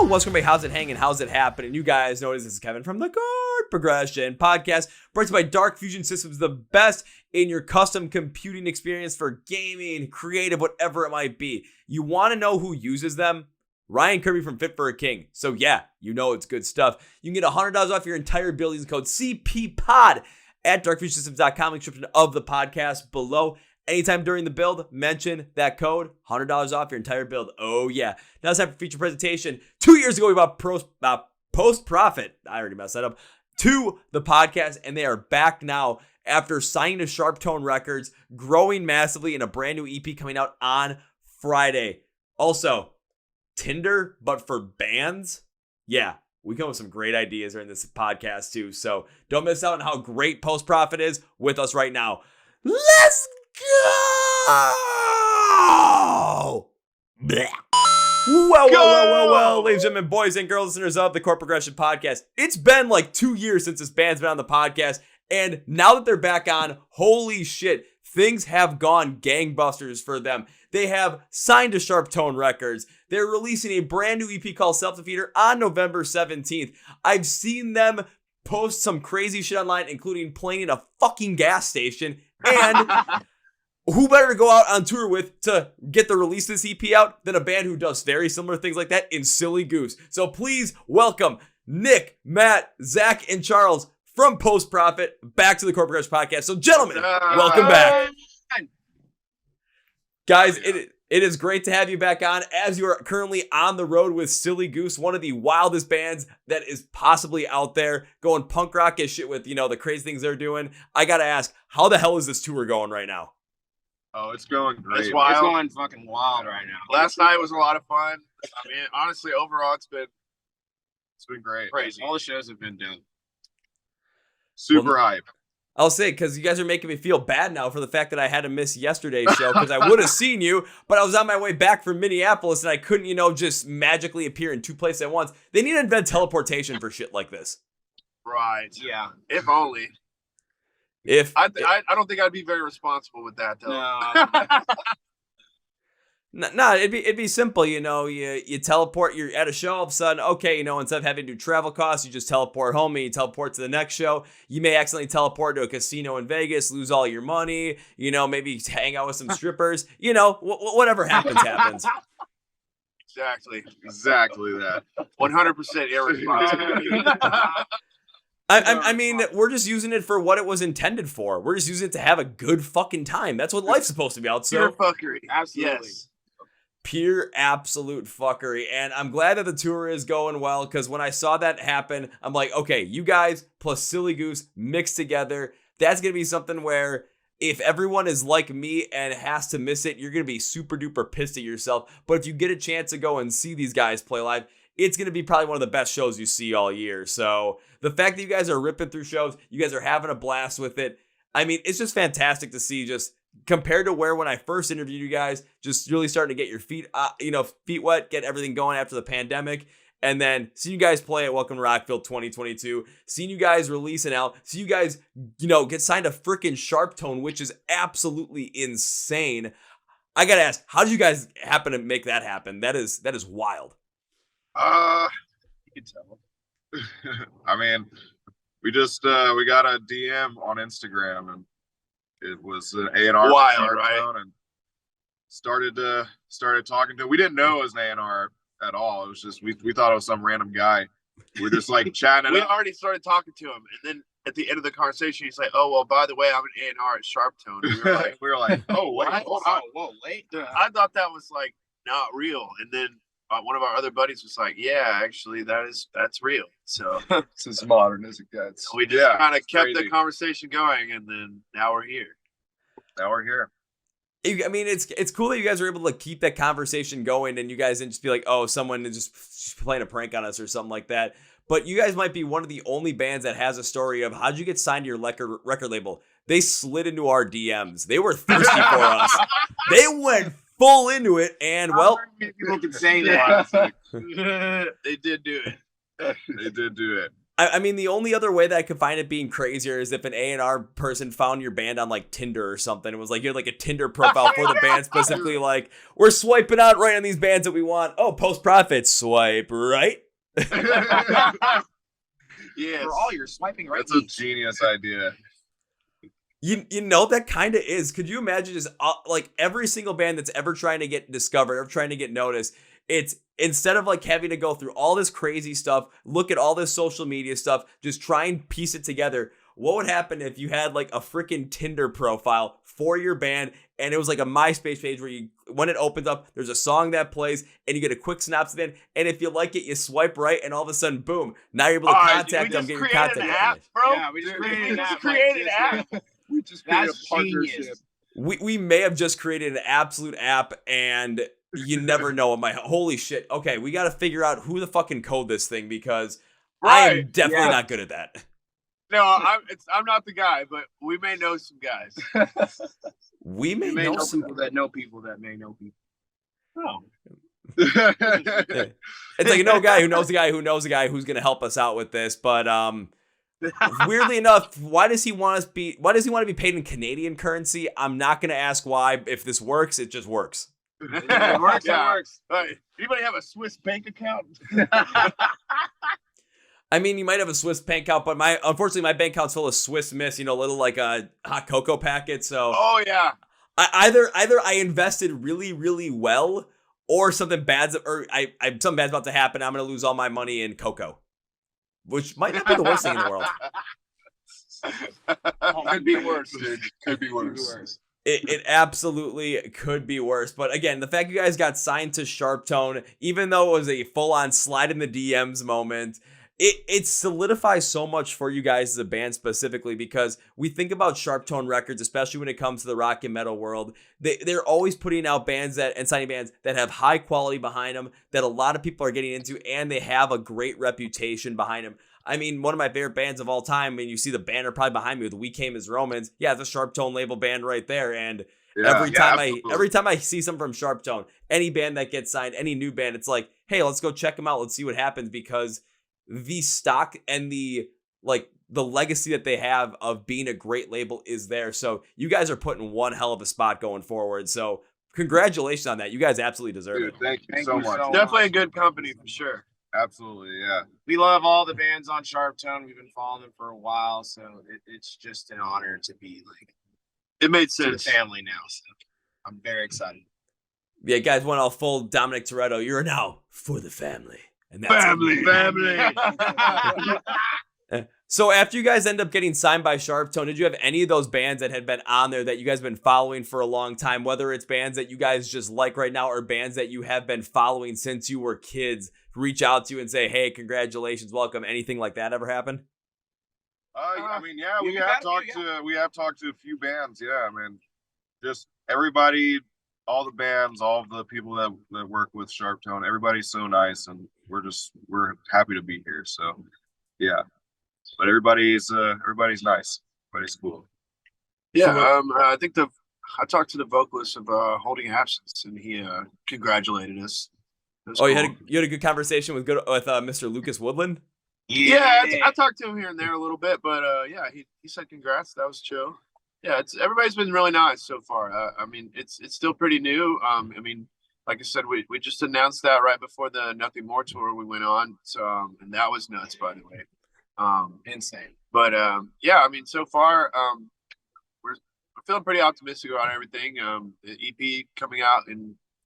what's going to be? How's it hanging? How's it happening? You guys notice this is Kevin from the Chord Progression Podcast, brought to you by Dark Fusion Systems, the best in your custom computing experience for gaming, creative, whatever it might be. You want to know who uses them? Ryan Kirby from Fit for a King. So yeah, you know it's good stuff. You can get $100 off your entire build using code CPPOD at darkfusionsystems.com. Link description of the podcast below. Anytime during the build, mention that code, $100 off your entire build. Oh yeah. Now it's time for feature presentation. 2 years ago, we bought Post Profit. I already messed that up. To the podcast, and they are back now after signing to Sharptone Records, growing massively, in a brand new EP coming out on Friday. Also, Tinder, but for bands? Yeah, we come with some great ideas during this podcast too. So don't miss out on how great Post Profit is with us right now. Let's go! Blech. Well, ladies and gentlemen, boys and girls, listeners of the Chord Progression Podcast. It's been like 2 years since this band's been on the podcast, and now that they're back on, holy shit, things have gone gangbusters for them. They have signed to Sharptone Records. They're releasing a brand new EP called Self-Defeater on November 17th. I've seen them post some crazy shit online, including playing in a fucking gas station, and who better to go out on tour with to get the release of this EP out than a band who does very similar things like that in Silly Goose. So please welcome Nick, Matt, Zach, and Charles from Post Profit back to the Chord Progression Podcast. So gentlemen, welcome back. Guys, it is great to have you back on as you are currently on the road with Silly Goose, one of the wildest bands that is possibly out there, going punk rock as shit with, the crazy things they're doing. I got to ask, how the hell is this tour going right now? Oh, it's going great. It's going fucking wild right now. Last night was a lot of fun. I mean, honestly, overall, it's been great. Crazy. All the shows have been done. Super hype. I'll say, because you guys are making me feel bad now for the fact that I had to miss yesterday's show, because I would have seen you, but I was on my way back from Minneapolis and I couldn't, just magically appear in two places at once. They need to invent teleportation for shit like this. Right. Yeah. If only. I don't think I'd be very responsible with that, though. No, it'd be simple, you teleport, you're at a show, all of a sudden, okay, instead of having to do travel costs, you just teleport home and you teleport to the next show. You may accidentally teleport to a casino in Vegas, lose all your money, maybe hang out with some strippers, whatever happens. Exactly that. 100% irresponsible. I mean, we're just using it for what it was intended for. We're just using it to have a good fucking time. That's what life's supposed to be out. So pure fuckery. Absolutely. Yes. Pure absolute fuckery. And I'm glad that the tour is going well, because when I saw that happen, I'm like, okay, you guys plus Silly Goose mixed together. That's going to be something where if everyone is like me and has to miss it, you're going to be super duper pissed at yourself. But if you get a chance to go and see these guys play live, it's going to be probably one of the best shows you see all year. So the fact that you guys are ripping through shows, you guys are having a blast with it. I mean, it's just fantastic to see, just compared to where when I first interviewed you guys, just really starting to get your feet wet, get everything going after the pandemic. And then seeing you guys play at Welcome to Rockville 2022, seeing you guys releasing out, see you guys, get signed to freaking Sharptone, which is absolutely insane. I got to ask, how did you guys happen to make that happen? That is wild. You can tell. I mean, we just we got a DM on Instagram, and it was an A&R. Wild, right? And started talking to him. We didn't know it was an A&R at all. It was just we thought it was some random guy. We were just like chatting. We already started talking to him, and then at the end of the conversation, he's like, "Oh well, by the way, I'm an A&R at Sharptone." And we were like, "Oh wait, hold on. Whoa, wait." I thought that was like not real, and then one of our other buddies was like, "Yeah, actually, that's real." So it's as modern as it gets. We just kind of kept the conversation going, and then now we're here. I mean, it's cool that you guys are able to keep that conversation going, and you guys didn't just be like, oh, someone is just playing a prank on us or something like that. But you guys might be one of the only bands that has a story of how'd you get signed to your record label. They slid into our DMs. They were thirsty for us. They went full into it, and well, people can say that. They did do it. I mean, the only other way that I could find it being crazier is if an A&R person found your band on like Tinder or something. It was like you had like a Tinder profile for the band specifically. Like, we're swiping out right on these bands that we want. Oh, Post Profit, swipe right. Yes. For all your swiping right. That's a genius idea. You know, that kind of is. Could you imagine just like every single band that's ever trying to get discovered, ever trying to get noticed, it's instead of like having to go through all this crazy stuff, look at all this social media stuff, just try and piece it together. What would happen if you had like a freaking Tinder profile for your band and it was like a MySpace page where you, when it opens up, there's a song that plays and you get a quick synopsis then, and if you like it, you swipe right and all of a sudden, boom, now you're able to contact them, get your contact app, bro. Yeah, we just created an app. We just created That's a partnership. genius. We may have just created an absolute app and you never know. Holy shit. Okay, we got to figure out who the fucking code this thing because I am definitely not good at that. No, I'm not the guy, but we may know some guys. We may may know know some. people that know people that may know people. Oh. It's like no guy who knows the guy who knows the guy who's going to help us out with this. But weirdly enough, why does he want to be paid in Canadian currency? I'm not going to ask why. If this works, it just works. It works. Yeah. It works. Anybody have a Swiss bank account? I mean, you might have a Swiss bank account, but unfortunately my bank account's full of Swiss Miss, little like hot cocoa packets. So Oh yeah. either I invested really, really well, or something bad's about to happen. I'm gonna lose all my money in cocoa, which might not be the worst thing in the world. Could be worse. Could be worse. It absolutely could be worse. But again, the fact you guys got signed to Sharptone, even though it was a full-on slide in the DMs moment, it solidifies so much for you guys as a band specifically, because we think about Sharptone Records, especially when it comes to the rock and metal world. They're always putting out bands and signing bands that have high quality behind them, that a lot of people are getting into, and they have a great reputation behind them. I mean, one of my favorite bands of all time, and you see the banner probably behind me with We Came as Romans. Yeah, it's a Sharptone label band right there. And every time I see something from Sharptone, any band that gets signed, any new band, it's like, hey, let's go check them out. Let's see what happens, because the stock and the legacy that they have of being a great label is there. So you guys are putting one hell of a spot going forward. So congratulations on that. You guys absolutely deserve it. Dude, thank you so much. Definitely a good company for sure. Absolutely, yeah. We love all the bands on Sharptone. We've been following them for a while, so it's just an honor to be like It made to the sense. family now. So I'm very excited. Yeah, guys went all full Dominic Toretto. You're now for the family. And that's Family. So after you guys end up getting signed by Sharptone, did you have any of those bands that had been on there that you guys have been following for a long time, whether it's bands that you guys just like right now or bands that you have been following since you were kids, reach out to you and say, hey, congratulations, welcome? Anything like that ever happen? I mean, yeah, we we've have had a talked few, to a few bands. Yeah, I mean, just everybody, all the bands, all of the people that work with Sharptone, everybody's so nice, and we're happy to be here. So, yeah, but everybody's nice. Everybody's cool. Yeah, I think I talked to the vocalist of Holding Absence, and he congratulated us. Oh, cool. You had a good conversation with Mr. Lucas Woodland? Yeah, I talked to him here and there a little bit, but yeah, he said congrats. That was chill. Yeah, everybody's been really nice so far. I mean, it's still pretty new. I mean, like I said, we just announced that right before the Nothing More tour we went on. So and that was nuts, by the way. Insane. But yeah, I mean, so far we're feeling pretty optimistic about everything. The EP coming out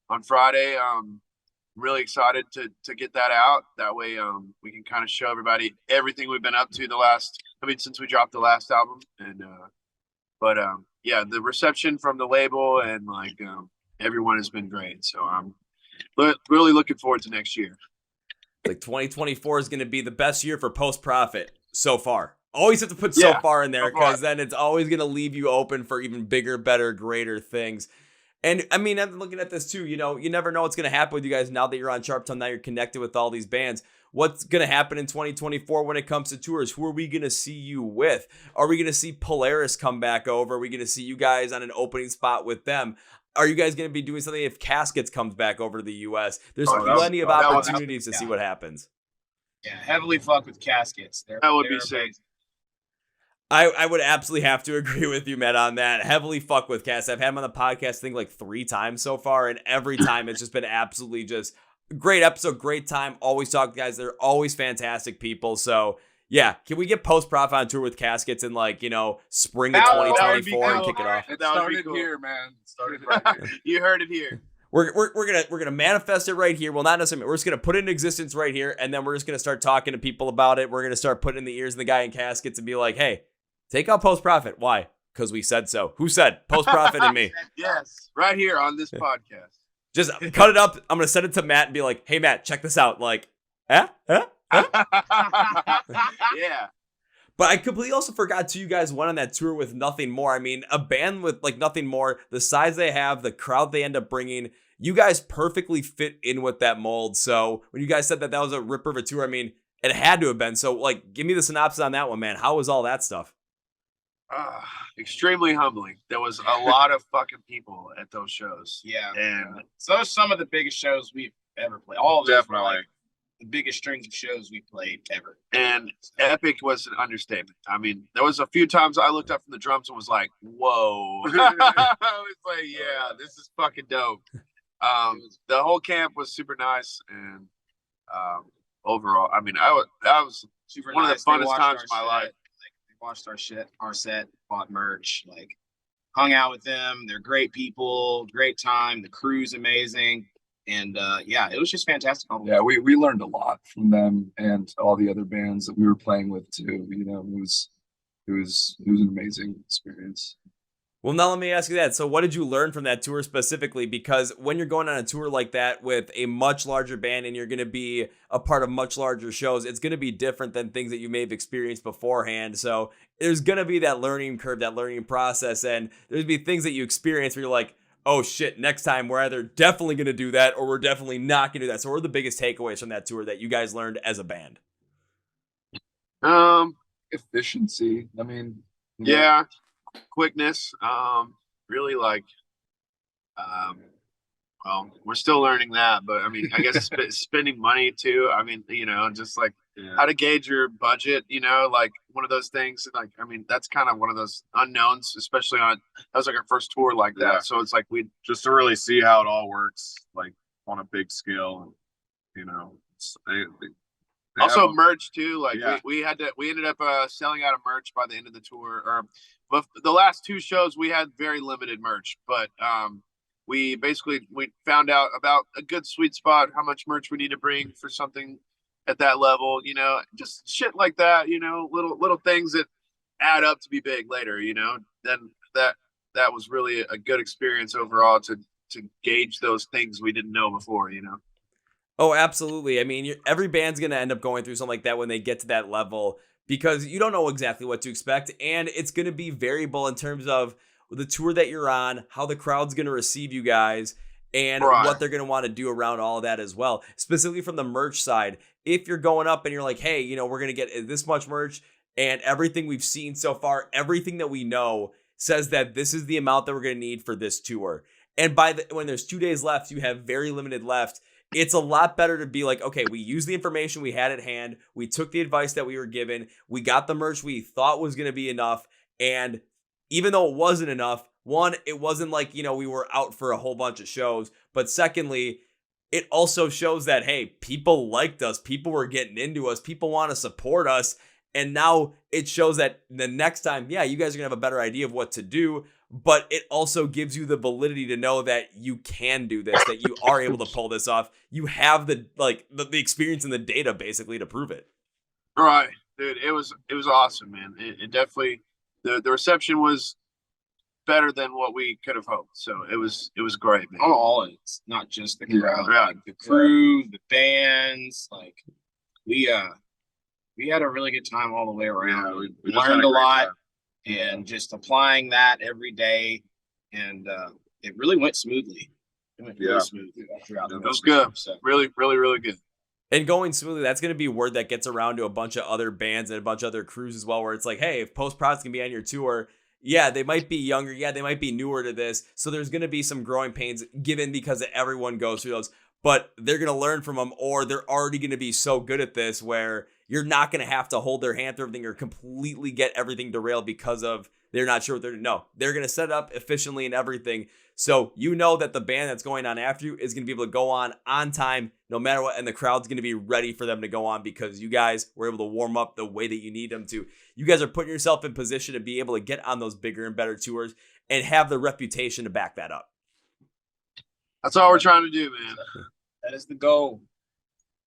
on Friday. Really excited to get that out. That way we can kind of show everybody everything we've been up to since we dropped the last album. And but yeah, the reception from the label and everyone has been great. So I'm really looking forward to next year. Like 2024 is going to be the best year for Post Profit so far. Always have to put so far in there, because then it's always going to leave you open for even bigger, better, greater things. And I mean, I'm looking at this too, you never know what's going to happen with you guys now that you're on Sharptone, now you're connected with all these bands. What's going to happen in 2024 when it comes to tours? Who are we going to see you with? Are we going to see Polaris come back over? Are we going to see you guys on an opening spot with them? Are you guys going to be doing something if Caskets comes back over to the U.S.? There's plenty of opportunities to see what happens. Yeah, heavily fuck with Caskets. That would be they're sick. amazing. I would absolutely have to agree with you, Matt, on that. Heavily fuck with Cass. I've had him on the podcast, I think, like 3 times so far, and every time it's just been absolutely just great episode, great time. Always talk to guys. They're always fantastic people. So, yeah, can we get Post Prof on tour with Caskets in, like, spring of That would be 2024 and cool. kick it off? It That would be started cool. here, man. It started right here. You heard it here. We're gonna manifest it right here. Well, not necessarily. We're just gonna put it in existence right here, and then we're just gonna start talking to people about it. We're gonna start putting in the ears of the guy in Caskets and be like, hey, take out Post Profit. Why? Because we said so. Who said? Post Profit and me. Yes, right here on this podcast. Just cut it up. I'm gonna send it to Matt and be like, hey Matt, check this out. Like, Yeah. But I completely also forgot too, you guys went on that tour with Nothing More. I mean, a band with like Nothing More, the size they have, the crowd they end up bringing, you guys perfectly fit in with that mold. So when you guys said that was a ripper of a tour, I mean, it had to have been. So like, give me the synopsis on that one, man. How was all that stuff? Extremely humbling. There was a lot of fucking people at those shows. Yeah. And So those are some of the biggest shows we've ever played. All of those were, Definitely. like, the biggest strings of shows we played ever. and epic was an understatement. I mean, there was a few times I looked up from the drums and was like, whoa. I was like, yeah, this is fucking dope. The whole camp was super nice, and overall, I mean, that was Super one nice. of the They funnest watched times our of my set. life. Like, they watched our set, bought merch, like hung out with them. They're great people, great time. The crew's amazing. And yeah, it was just fantastic. Yeah, we learned a lot from them and all the other bands that we were playing with too. You know, it was an amazing experience. Well, now let me ask you that. So what did you learn from that tour specifically? Because when you're going on a tour like that with a much larger band and you're going to be a part of much larger shows, it's going to be different than things that you may have experienced beforehand. So there's going to be that learning curve, that learning process. And there's going to be things that you experience where you're like, oh shit, next time we're either definitely going to do that or we're definitely not going to do that. So what are the biggest takeaways from that tour that you guys learned as a band? Efficiency. I mean, you know, Yeah, quickness. Really like. Well, we're still learning that, but I mean, I guess spending money too. I mean, just like how to gauge your budget. Like one of those things. Like, I mean, that's kind of one of those unknowns, especially that was like our first tour like that. Yeah. So it's like we Just to really see how it all works, like on a big scale. They also have- merch too. Like Yeah. we ended up selling out of merch by the end of the tour. But the last 2 shows we had very limited merch, but we found out about a good sweet spot, how much merch we need to bring for something at that level. Just shit like that. Little things that add up to be big later. Then that was really a good experience overall to gauge those things we didn't know before. Oh, absolutely. I mean, every band's going to end up going through something like that when they get to that level because you don't know exactly what to expect. And it's going to be variable in terms of the tour that you're on, how the crowd's going to receive you guys, and Right. what they're going to want to do around all of that as well. Specifically from the merch side, if you're going up and you're like, hey, we're going to get this much merch and everything we've seen so far, everything that we know says that this is the amount that we're going to need for this tour. And when there's 2 days left, you have very limited left. It's a lot better to be like, okay, we used the information we had at hand. We took the advice that we were given. We got the merch we thought was going to be enough. And even though it wasn't enough, one, it wasn't like, we were out for a whole bunch of shows. But secondly, it also shows that, hey, people liked us. People were getting into us. People want to support us. And now it shows that the next time, yeah, you guys are going to have a better idea of what to do. But it also gives you the validity to know that you can do this, that you are able to pull this off. You have the experience and the data basically to prove it. All right, dude, it was awesome, man. It definitely the reception was better than what we could have hoped. So it was great, man. All it's not just the crowd, Yeah. like the crew, the bands. Like we had a really good time all the way around. we just had Learned a great lot. time. And just applying that every day, and it really went smoothly. It went really Yeah. smooth throughout the It was whole good. So Really, really, really good. And going smoothly, that's going to be word that gets around to a bunch of other bands and a bunch of other crews as well, where it's like, hey, if Post Profit's going to be on your tour, yeah, they might be younger. Yeah, they might be newer to this. So there's going to be some growing pains given because everyone goes through those. but they're going to learn from them, or they're already going to be so good at this where you're not going to have to hold their hand through everything or completely get everything derailed because of they're not sure what they're doing. No, they're going to set it up efficiently and everything. So you know that the band that's going on after you is going to be able to go on time no matter what, and the crowd's going to be ready for them to go on because you guys were able to warm up the way that you need them to. You guys are putting yourself in position to be able to get on those bigger and better tours and have the reputation to back that up. That's all we're trying to do, man. That is the goal.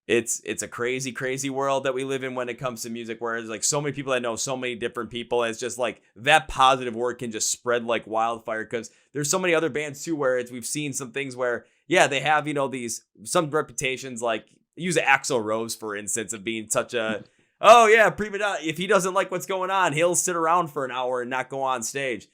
It's a crazy, crazy world that we live in when it comes to music, where there's like so many people that know so many different people. It's just like that positive word can just spread like wildfire, because there's so many other bands too where we've seen some things where, yeah, they have, these some reputations, like use Axl Rose, for instance, of being such a, oh yeah, prima donna. If he doesn't like what's going on, he'll sit around for an hour and not go on stage.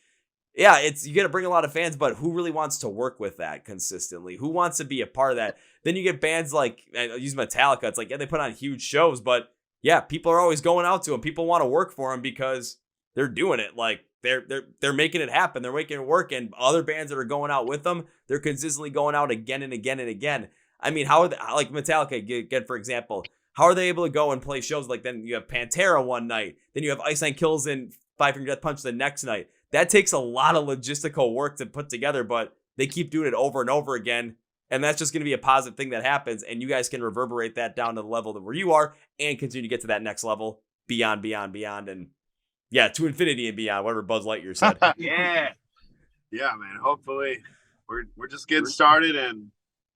Yeah, you got to bring a lot of fans, but who really wants to work with that consistently? Who wants to be a part of that? Then you get bands like, I use Metallica. It's like, yeah, they put on huge shows, but yeah, people are always going out to them. People want to work for them because they're doing it. Like they're making it happen. They're making it work. And other bands that are going out with them, they're consistently going out again and again and again. I mean, how are they, like Metallica, again, for example, how are they able to go and play shows? Like then you have Pantera one night, then you have Ice Nine Kills and Five Finger Death Punch the next night. That takes a lot of logistical work to put together, but they keep doing it over and over again. And that's just going to be a positive thing that happens. And you guys can reverberate that down to the level that where you are and continue to get to that next level beyond. And yeah, to infinity and beyond, whatever Buzz Lightyear said. Yeah, man. Hopefully we're just getting started, and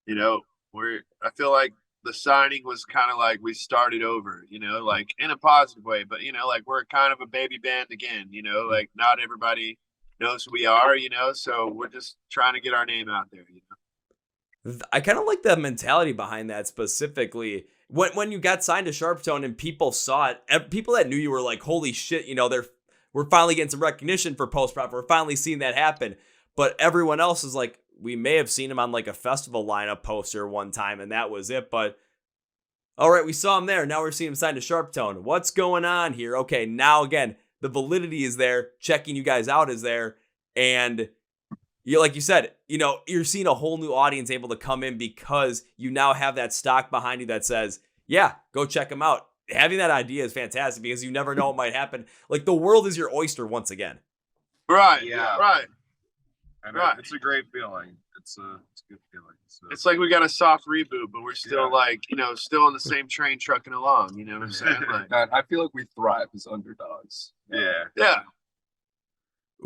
I feel like the signing was kind of like we started over, like in a positive way, but like we're kind of a baby band again, like not everybody knows who we are, so we're just trying to get our name out there, I kind of like the mentality behind that specifically. When you got signed to Sharptone and people saw it, people that knew you were like, holy shit, we're finally getting some recognition for post-prop. We're finally seeing that happen. But everyone else is like, we may have seen him on like a festival lineup poster one time and that was it. But all right, we saw him there. Now we're seeing him signed to Sharptone. What's going on here? Okay, now again, the validity is there. Checking you guys out is there. And like you said, you're seeing a whole new audience able to come in because you now have that stock behind you that says, yeah, go check them out. Having that idea is fantastic because you never know what might happen. Like the world is your oyster once again. Right. Yeah. Right. And Right. It's a great feeling. It's a good feeling. So. It's like we got a soft reboot, but we're still still on the same train trucking along. You know what I'm saying? Like, I feel like we thrive as underdogs. yeah.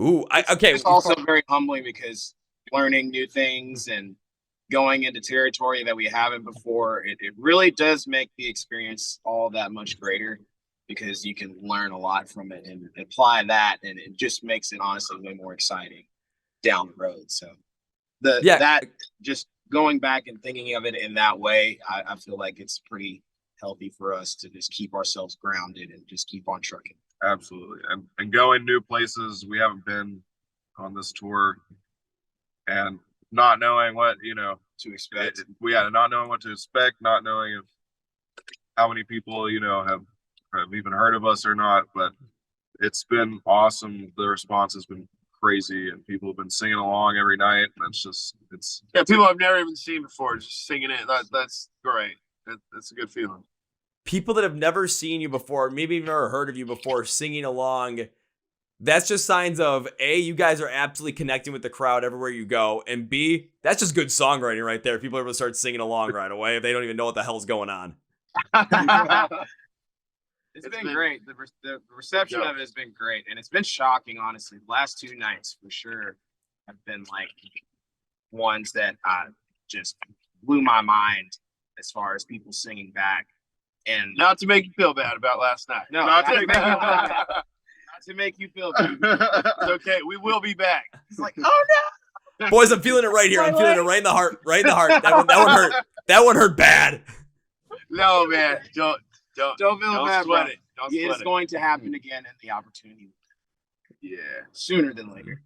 Ooh, okay. It's also very humbling because learning new things and going into territory that we haven't before, it really does make the experience all that much greater because you can learn a lot from it and apply that, and it just makes it honestly way more exciting down the road. So that just going back and thinking of it in that way, I feel like it's pretty healthy for us to just keep ourselves grounded and just keep on trucking. Absolutely. And going new places we haven't been on this tour and not knowing what, To expect. Not knowing what to expect, not knowing how many people, have even heard of us or not, but it's been awesome. The response has been crazy and people have been singing along every night. And it's people I've never even seen before just singing it. That's great. That's a good feeling. People that have never seen you before, maybe even never heard of you before, singing along, that's just signs of A, you guys are absolutely connecting with the crowd everywhere you go, and B, that's just good songwriting right there. People are able to start singing along right away if they don't even know what the hell's going on. It's been great. The reception of it has been great, and it's been shocking, honestly. The last two nights, for sure, have been like ones that just blew my mind as far as people singing back. And Not to make you feel bad about last night. No, not to not make you feel bad. not to make you feel bad. It's okay. We will be back. It's like, oh no. Boys, I'm feeling it right here. I'm feeling it right in the heart. Right in the heart. That one hurt. That one hurt bad. No, man. Don't Don't feel bad, sweat bro. it. Don't It's sweat it. going to happen again, and the opportunity Yeah. sooner than later.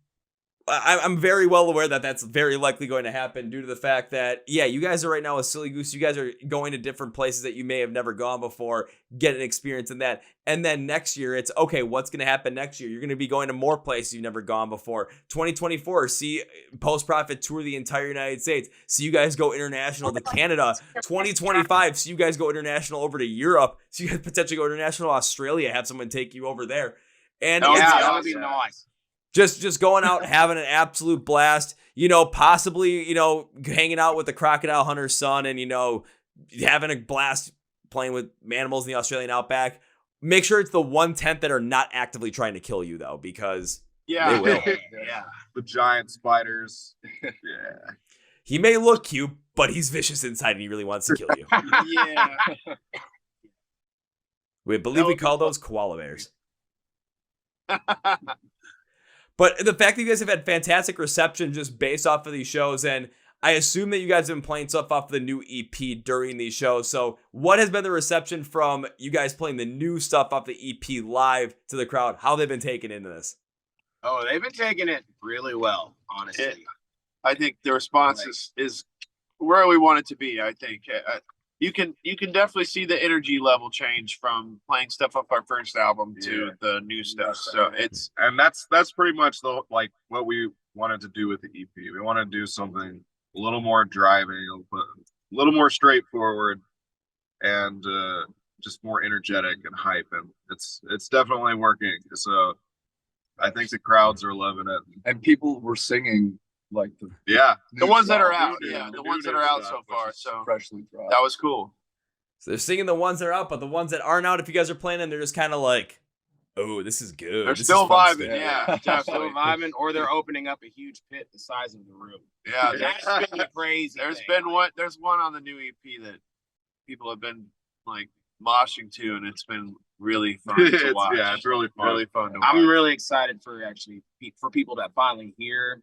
I'm very well aware that that's very likely going to happen due to the fact that, yeah, you guys are right now with Silly Goose. You guys are going to different places that you may have never gone before, get an experience in that. And then next year, it's, okay, what's going to happen next year? You're going to be going to more places you've never gone before. 2024, see Post Profit tour the entire United States. See you guys go international to Canada. 2025, see you guys go international over to Europe. See you guys potentially go international to Australia, have someone take you over there. And that would be nice. Just going out, having an absolute blast, possibly, hanging out with the crocodile hunter's son and, having a blast playing with animals in the Australian outback. Make sure it's the 1/10 that are not actively trying to kill you, though, because they will. Yeah. The giant spiders. Yeah. He may look cute, but he's vicious inside and he really wants to kill you. Yeah. We believe we call those koala bears. But the fact that you guys have had fantastic reception just based off of these shows, and I assume that you guys have been playing stuff off the new EP during these shows. So what has been the reception from you guys playing the new stuff off the EP live to the crowd? How they've been taking into this? Oh, they've been taking it really well, honestly. I think the response is where we want it to be. I think you can definitely see the energy level change from playing stuff off our first album to the new stuff. So that's pretty much what we wanted to do with the EP. We want to do something a little more driving, a little more straightforward, and just more energetic and hype. And it's definitely working. So I think the crowds are loving it. And people were singing like the ones that are out. Yeah, the ones that are out so far. So freshly dropped. That was cool. So they're singing the ones that are out, but the ones that aren't out, if you guys are playing them, they're just kind of like, oh, this is good. They're this still is fun vibing. stuff. Yeah, Still vibing, or they're opening up a huge pit the size of the room. Yeah, That's been the crazy. There's thing. one on the new EP that people have been like moshing to, and it's been really fun to watch. Yeah, it's really fun. Really fun to watch. I'm really excited for people that finally hear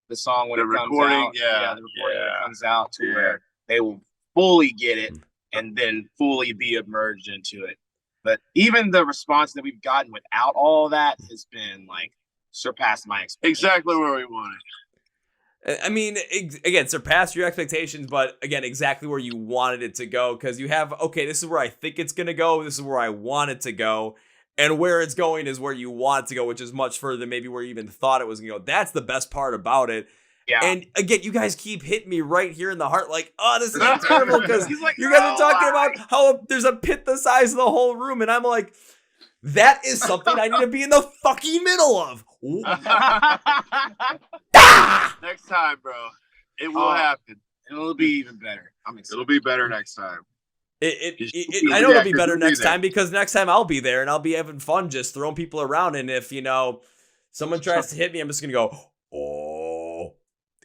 the song when The it comes recording, out. yeah. The recording when it comes out to where they will fully get it and then fully be immersed into it. But even the response that we've gotten without all that has been like surpassed my expectations. Exactly where we wanted. I mean, again, surpass your expectations, but again, exactly where you wanted it to go. Because you have, okay, this is where I think it's going to go. This is where I want it to go. And where it's going is where you want it to go, which is much further than maybe where you even thought it was going to go. That's the best part about it. Yeah. And again, you guys keep hitting me right here in the heart like, oh, this is terrible because like, you guys are talking about how there's a pit the size of the whole room. And I'm like, that is something I need to be in the fucking middle of. Next time, bro. It will happen. It'll be even better. I'm excited. It'll be better next time. I know it'll be better next time because next time I'll be there and I'll be having fun just throwing people around. And if, someone tries to hit me, I'm just going to go, oh,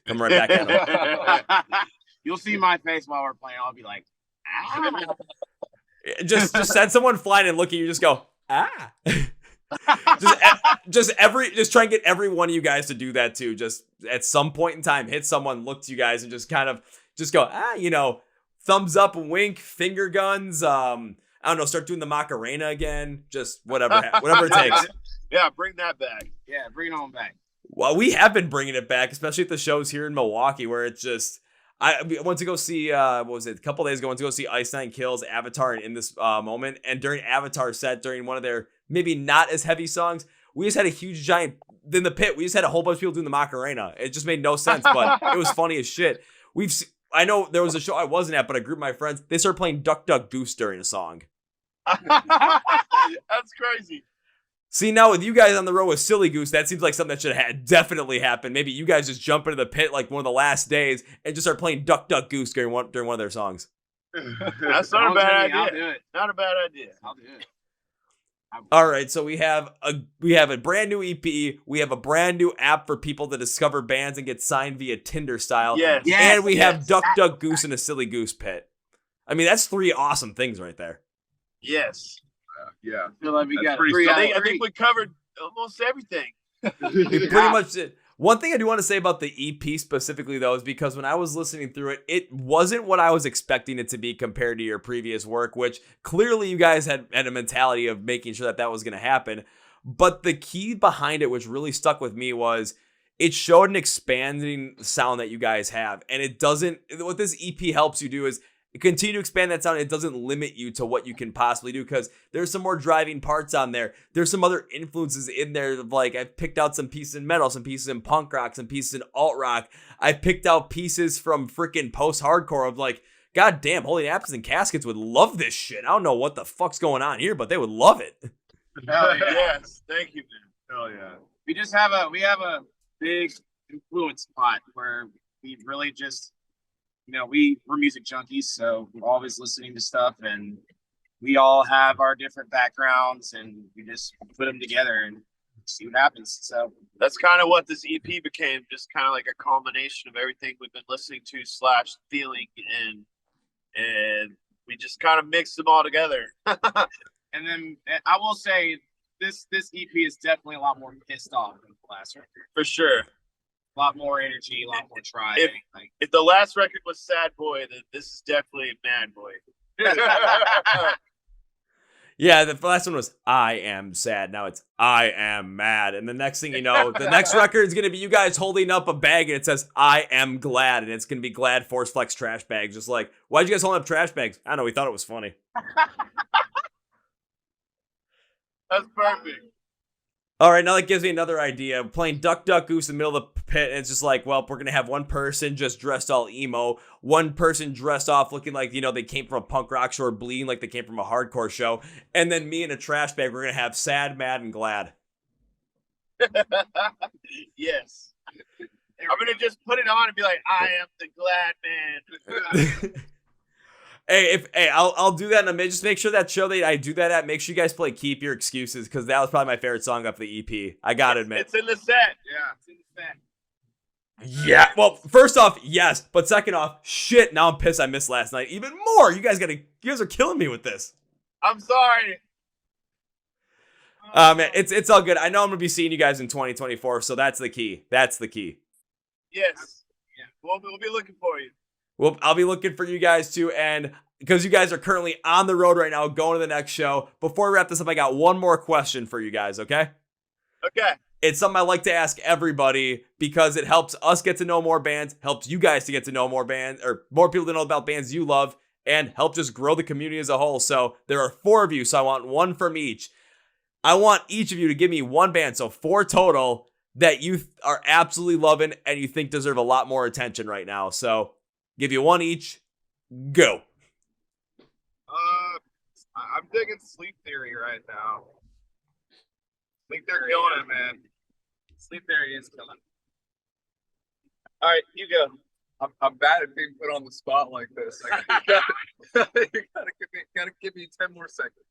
come right back at them. You'll see my face while we're playing. I'll be like, ah. Just send someone flying and look at you, just go, ah. just try and get every one of you guys to do that too. Just at some point in time, hit someone, look to you guys, and just kind of just go, thumbs up, wink, finger guns. I don't know, start doing the Macarena again. Just whatever it takes. Yeah, bring that back. Yeah, bring it on back. Well, we have been bringing it back, especially at the shows here in Milwaukee, where it's just. I went to go see, a couple days ago, I went to go see Ice Nine Kills Avatar and In This Moment. And during Avatar's set, during one of their maybe not as heavy songs, we just had a huge giant, in the pit, we just had a whole bunch of people doing the Macarena. It just made no sense, but it was funny as shit. I know there was a show I wasn't at, but a group of my friends, they started playing Duck Duck Goose during a song. That's crazy. See, now with you guys on the road with Silly Goose, that seems like something that should have definitely happened. Maybe you guys just jump into the pit like one of the last days and just start playing Duck Duck Goose during one of their songs. That's not a bad idea. I'll do it. Not a bad idea. I'll do it. All right, so we have a brand new EP. We have a brand new app for people to discover bands and get signed via Tinder style. Yes. And we have Duck Duck Goose in a Silly Goose pit. I mean, that's 3 awesome things right there. Yes. Yeah. I feel like we got pretty 3 I think we covered almost everything. We pretty much did. One thing I do want to say about the EP specifically, though, is because when I was listening through it, it wasn't what I was expecting it to be compared to your previous work, which clearly you guys had a mentality of making sure that was going to happen. But the key behind it, which really stuck with me, was it showed an expanding sound that you guys have. And it doesn't, what this EP helps you do is continue to expand that sound. It doesn't limit you to what you can possibly do, because there's some more driving parts on there. There's some other influences in there. Like, I've picked out some pieces in metal, some pieces in punk rock, some pieces in alt rock. I picked out pieces from freaking post-hardcore of like, God damn, Holy Napkins and Caskets would love this shit. I don't know what the fuck's going on here, but they would love it. Hell yeah. Yes, thank you, man. Hell yeah. We just have a big influence spot where we really just, we're music junkies, so we're always listening to stuff, and we all have our different backgrounds, and we just put them together and see what happens. So That's kind of what this EP became, just kind of like a culmination of everything we've been listening to / feeling, and we just kind of mixed them all together. and then I will say this EP is definitely a lot more pissed off than the last record. For sure. A lot more energy, a lot more drive. If the last record was Sad Boy, then this is definitely Mad Boy. Yeah, the last one was I Am Sad. Now it's I Am Mad. And the next thing you know, the next record is going to be you guys holding up a bag and it says I Am Glad. And it's going to be Glad Force Flex trash bags. Just like, why'd you guys hold up trash bags? I don't know, we thought it was funny. That's perfect. All right, now that gives me another idea. Playing Duck, Duck, Goose in the middle of the pit, and it's just like, well, we're going to have one person just dressed all emo, one person dressed off looking like, they came from a punk rock show or bleeding like they came from a hardcore show, and then me in a trash bag, we're going to have Sad, Mad, and Glad. Yes. I'm going to just put it on and be like, I am the Glad Man. I'll do that in a minute. Just make sure that show that I do that at, make sure you guys play Keep Your Excuses, because that was probably my favorite song off the EP. I gotta admit. It's in the set. Yeah, it's in the set. Yeah. Well, first off, yes. But second off, shit, now I'm pissed I missed last night. Even more. You guys are killing me with this. I'm sorry. Man, it's all good. I know I'm gonna be seeing you guys in 2024, so that's the key. That's the key. Yes. Yeah. We'll be looking for you. Well, I'll be looking for you guys too, and because you guys are currently on the road right now, going to the next show. Before we wrap this up, I got one more question for you guys, okay? Okay. It's something I like to ask everybody because it helps us get to know more bands, helps you guys to get to know more bands, or more people to know about bands you love, and help just grow the community as a whole. So there are 4 of you, so I want one from each. I want each of you to give me one band, so 4 total, that you are absolutely loving and you think deserve a lot more attention right now. So give you one each. Go. I'm digging Sleep Theory right now. I think they're killing it, man. Sleep Theory is killing. All right, you go. I'm bad at being put on the spot like this. You gotta give me 10 more seconds.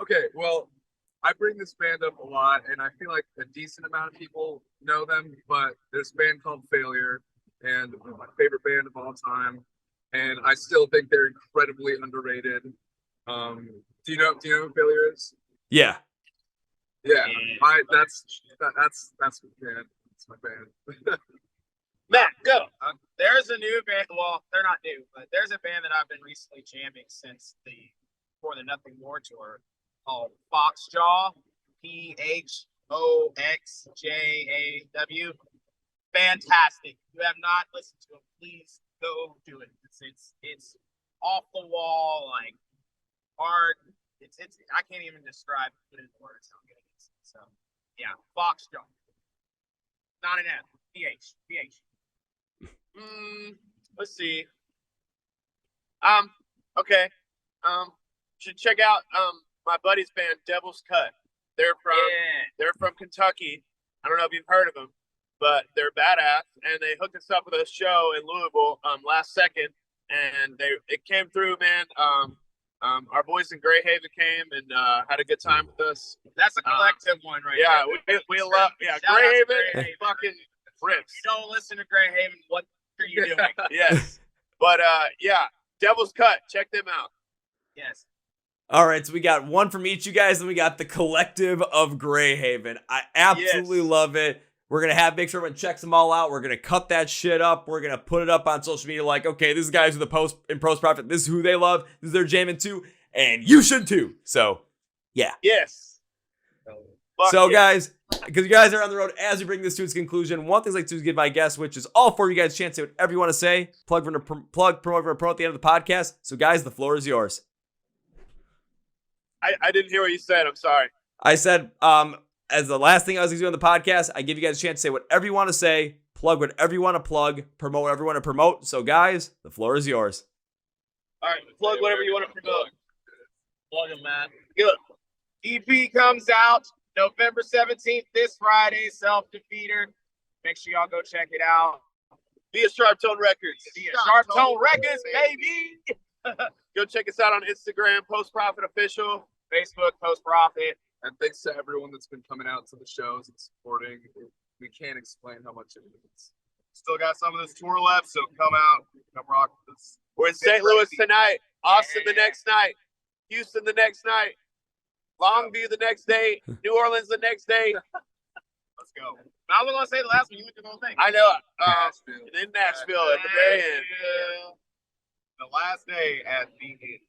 Okay, well, I bring this band up a lot, and I feel like a decent amount of people know them, but there's a band called Failure, and my favorite band of all time, and I still think they're incredibly underrated. Do you know who Failure is? Yeah. Yeah, that's my band. That's my band. Matt, go. There's a new band. Well, they're not new, but there's a band that I've been recently jamming since before the Nothing More tour, called Foxjaw, P-H-O-X-J-A-W. Fantastic. If you have not listened to them, please go do it. It's off the wall, like hard. It's I can't even describe it, put it in words how good it is. So yeah, Foxjaw. Not an F. P-H. Let's see. Okay. Should check out my buddy's band, Devil's Cut. They're from Kentucky. I don't know if you've heard of them, but they're badass, and they hooked us up with a show in Louisville last second, and it came through, man. Our boys in Grey Haven came and had a good time with us. That's a collective one, right? Yeah, there. we love Shout Grey out to Haven. Fucking rips. If you don't listen to Grey Haven, what are you doing? Yes, but yeah, Devil's Cut. Check them out. Yes. All right, so we got one from each of you guys, and we got the collective of Grey Haven. I absolutely love it. We're going to make sure everyone checks them all out. We're going to cut that shit up. We're going to put it up on social media like, okay, this is guys who the post profit. This is who they love. This is their jamming too. And you should too. So, yeah. Yes. So, guys, because you guys are on the road as we bring this to its conclusion, one thing I like to do is give my guests, which is all four of you guys, a chance to say whatever you want to say. Plug, promote, promote at the end of the podcast. So, guys, the floor is yours. I didn't hear what you said. I'm sorry. I said, as the last thing I was going to do on the podcast, I give you guys a chance to say whatever you want to say, plug whatever you want to plug, promote whatever you want to promote. So, guys, the floor is yours. All right, plug whatever you want to promote. Plug him, man. Good. EP comes out November 17th, this Friday, Self-Defeater. Make sure y'all go check it out. Via Sharptone Records. Via Sharptone Records, baby. Go check us out on Instagram, Post Profit Official. Facebook, Post Profit. And thanks to everyone that's been coming out to the shows and supporting. We can't explain how much it means. Still got some of this tour left, so come out, come rock with us. We're in St. Louis tonight, Austin the next night, Houston the next night, Longview the next day, New Orleans the next day. Let's go. I was going to say the last one. You went through the whole thing. I know. Nashville. In Nashville at the very end. The last day at the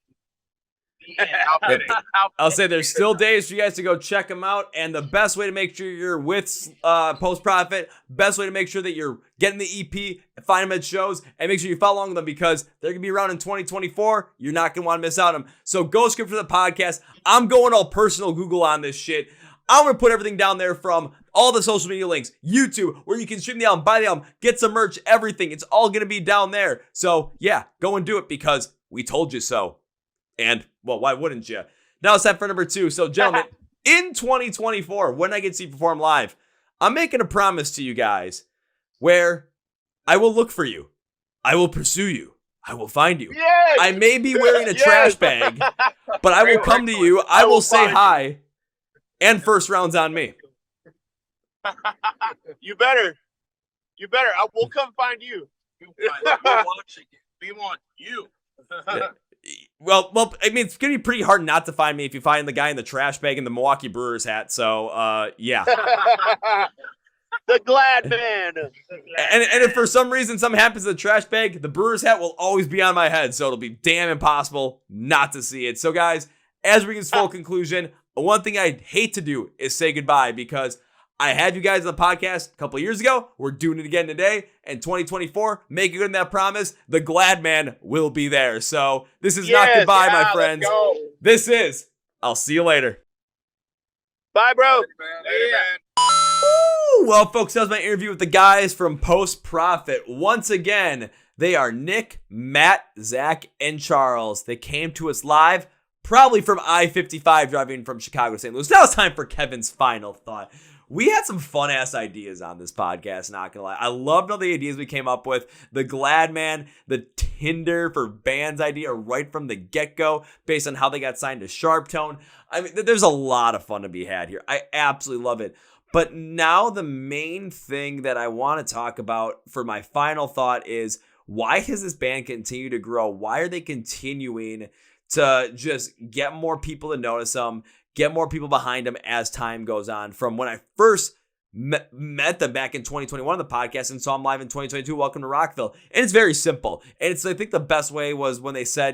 I'll say there's still days for you guys to go check them out. And the best way to make sure you're with Post Profit, best way to make sure that you're getting the EP, find them at shows, and make sure you follow along with them because they're going to be around in 2024. You're not going to want to miss out on them. So go script for the podcast. I'm going all personal Google on this shit. I'm going to put everything down there from all the social media links, YouTube, where you can stream the album, buy the album, get some merch, everything. It's all going to be down there. So yeah, go and do it because we told you so. And, well, why wouldn't you? Now it's time for number 2. So, gentlemen, in 2024, when I get to see you perform live, I'm making a promise to you guys where I will look for you. I will pursue you. I will find you. Yes! I may be wearing a trash bag, but I will come to you. I will say hi. And first round's on me. You better. We'll come find you. We want you. Well, I mean, it's going to be pretty hard not to find me if you find the guy in the trash bag in the Milwaukee Brewers hat. So, yeah. The Glad Man. And if for some reason something happens to the trash bag, the Brewers hat will always be on my head. So it'll be damn impossible not to see it. So, guys, as we get to full conclusion, one thing I'd hate to do is say goodbye because I had you guys on the podcast a couple of years ago. We're doing it again today. And 2024, make good on that promise. The Glad Man will be there. So this is not goodbye, my friends. This is, I'll see you later. Bye, bro. Ooh, well, folks, that was my interview with the guys from Post Profit. Once again, they are Nick, Matt, Zach, and Charles. They came to us live, probably from I-55 driving from Chicago to St. Louis. Now it's time for Kevin's final thought. We had some fun-ass ideas on this podcast, not gonna lie. I loved all the ideas we came up with. The Glad Man, the Tinder for bands idea right from the get-go based on how they got signed to Sharptone. I mean, there's a lot of fun to be had here. I absolutely love it. But now the main thing that I want to talk about for my final thought is why has this band continued to grow? Why are they continuing to just get more people to notice them? Get more people behind them as time goes on. From when I first met them back in 2021 on the podcast and saw them live in 2022, welcome to Rockville. And it's very simple. And I think the best way was when they said,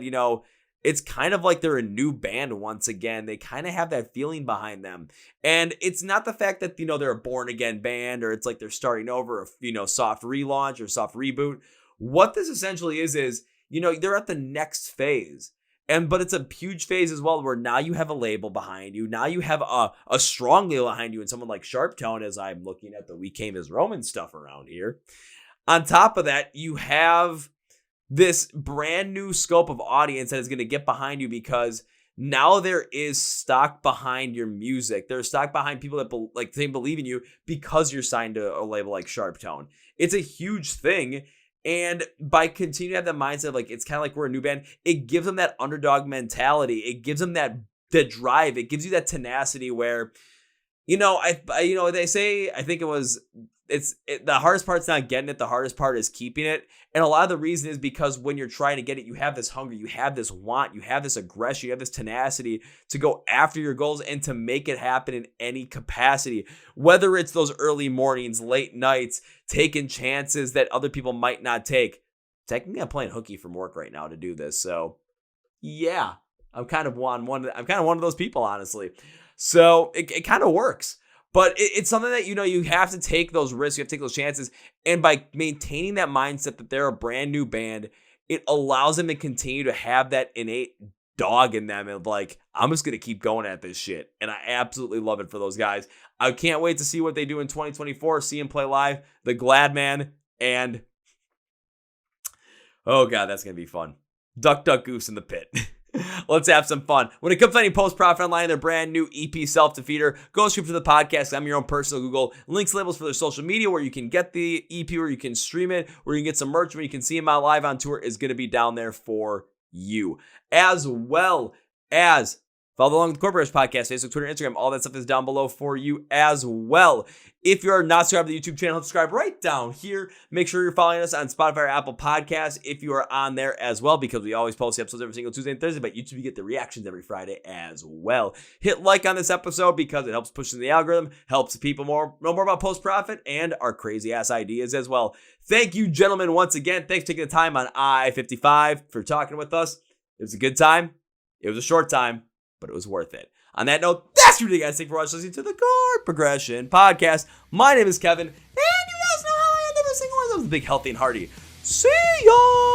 it's kind of like they're a new band once again. They kind of have that feeling behind them. And it's not the fact that, they're a born again band or it's like they're starting over, soft relaunch or soft reboot. What this essentially is, they're at the next phase. But it's a huge phase as well where now you have a label behind you. Now you have a strong label behind you and someone like Sharptone as I'm looking at the We Came as Roman stuff around here. On top of that, you have this brand new scope of audience that is going to get behind you because now there is stock behind your music. There's stock behind people that they believe in you because you're signed to a label like Sharptone. It's a huge thing. And by continuing to have that mindset of it's kind of like we're a new band, it gives them that underdog mentality. It gives them that drive. It gives you that tenacity where, they say, I think the hardest part's not getting it. The hardest part is keeping it. And a lot of the reason is because when you're trying to get it, you have this hunger, you have this want, you have this aggression, you have this tenacity to go after your goals and to make it happen in any capacity. Whether it's those early mornings, late nights, taking chances that other people might not take. Technically, I'm playing hooky from work right now to do this. So yeah, I'm kind of one of those people, honestly. So it kind of works. But it's something that, you have to take those risks, you have to take those chances. And by maintaining that mindset that they're a brand new band, it allows them to continue to have that innate dog in them of like, I'm just going to keep going at this shit. And I absolutely love it for those guys. I can't wait to see what they do in 2024, see them play live, the Glad Man, and oh God, that's going to be fun. Duck, duck, goose in the pit. Let's have some fun. When it comes to any post-profit online, their brand new EP Self-Defeater, go straight to the podcast. I'm your own personal Google. Links, labels for their social media where you can get the EP, where you can stream it, where you can get some merch, where you can see them out live on tour is going to be down there for you. As well as follow along with the Chord Progression Podcast, Facebook, Twitter, Instagram. All that stuff is down below for you as well. If you're not subscribed to the YouTube channel, subscribe right down here. Make sure you're following us on Spotify or Apple Podcasts if you are on there as well, because we always post the episodes every single Tuesday and Thursday, but YouTube, you get the reactions every Friday as well. Hit like on this episode because it helps push in the algorithm, helps people know more about post-profit and our crazy-ass ideas as well. Thank you, gentlemen, once again. Thanks for taking the time on I-55 for talking with us. It was a good time. It was a short time, but it was worth it. On that note, that's what you guys think for watching, listening to the Chord Progression Podcast. My name is Kevin, and you guys know how I end every single one of those big, healthy, and hearty. See ya!